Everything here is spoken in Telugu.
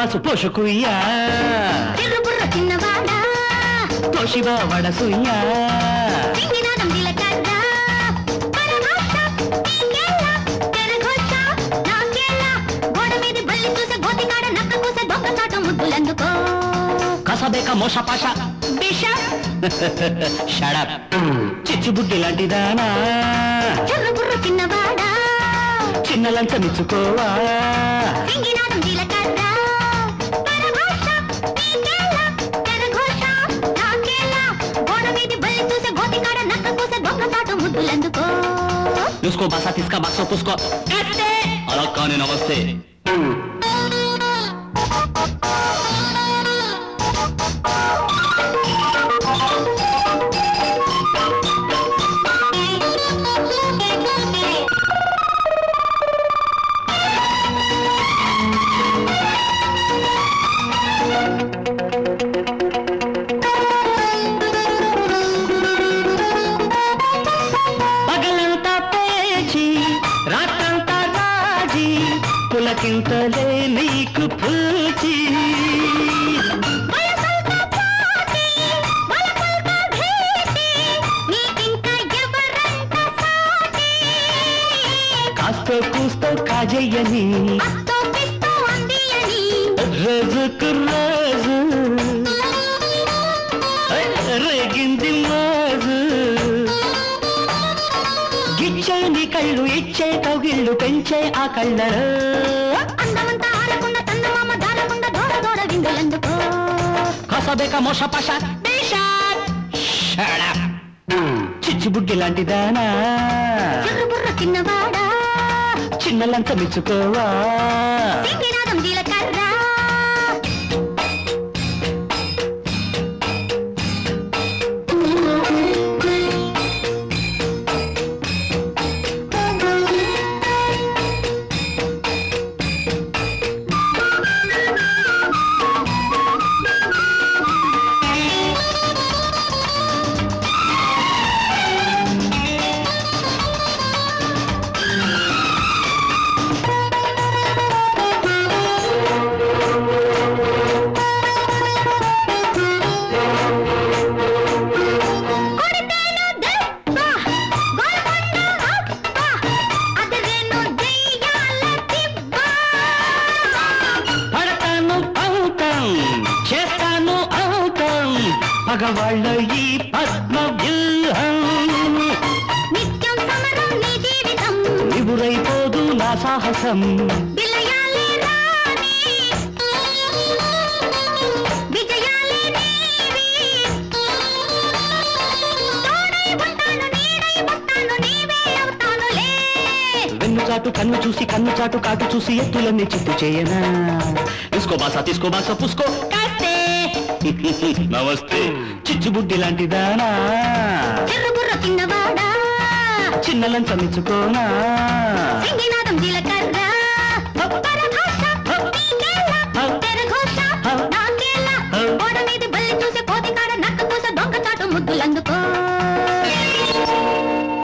బాసు పోషకుయ్యా చిరుబుర్ర చిన్నవాడా తోషిబా వడసుయ్యా సింగినాదం దిలకర్ర పరభాష నీకేలా తెరఘోష నాకేలా గోడ మీద బల్లి చూసే గోతికాడ నక్క కూసే దొంగచాట ముద్దులందుకో కసబేక మోషపాష బిషా షడప్ చిచ్చుబుడ్డి లాంటిదానా చిరుబుర్ర చిన్నవాడా చిన్న లంచమిచ్చుకోవా సింగినాదం దిలకర్ర పరభాష నీకేలా తెరఘోష నాకేలా గోడ మీద బల్లి చూసే గోతికాడ నక్క కూసే దొంగచాట ముద్దులందుకో చూసుకో బాసా తీసుకో బాక్సో పూసుకో అలా కానీ నమస్తే పగలంతా పేచి రాత్రంతా రాజీ పులకింతలే నీకు పూచి కాస్తో కూస్తో కాజయ్యని రోజుకు రోజు రేగింది మోజు గిచ్చే నీ కళ్ళు ఇచ్చే కౌగిళ్ళు పెంచే ఆ కళ్ళలో కసబేక మోషపాష చిచ్చుబుడ్డి లాంటిదానా చిన్నవాడా చిన్న లంచమిచ్చుకోవా సింగినాదం దిలకర్ర చేస్తాను అవుతాం పగవాళ్ళ ఈ పద్మ వ్యూహం నిత్యం సమరం నీ జీవితం నిబురైపోదు నా సాహసం విలయాలే రాని విజయాలే నీవి తోడై ఉంటాను నీడై వస్తాను నీవే అవుతానులే వెన్ను చాటు కన్ను చూసి కన్ను చాటు కాటు చూసి ఎత్తులన్నీ చిత్తు చేయనా తీసుకో బాసా పూసుకో నమస్తే చిచ్చుబుడ్డి లాంటిదానా చిరుబుర్ర చిన్నవాడా చిన్న లంచమిచ్చుకోనా సింగినాదం దిలకర్ర పరభాష నీకేలా తెరఘోష నాకేలా గోడ మీద బల్లి చూసే కోతికాడ నక్క కూసే దొంగచాటు ముద్దులందుకో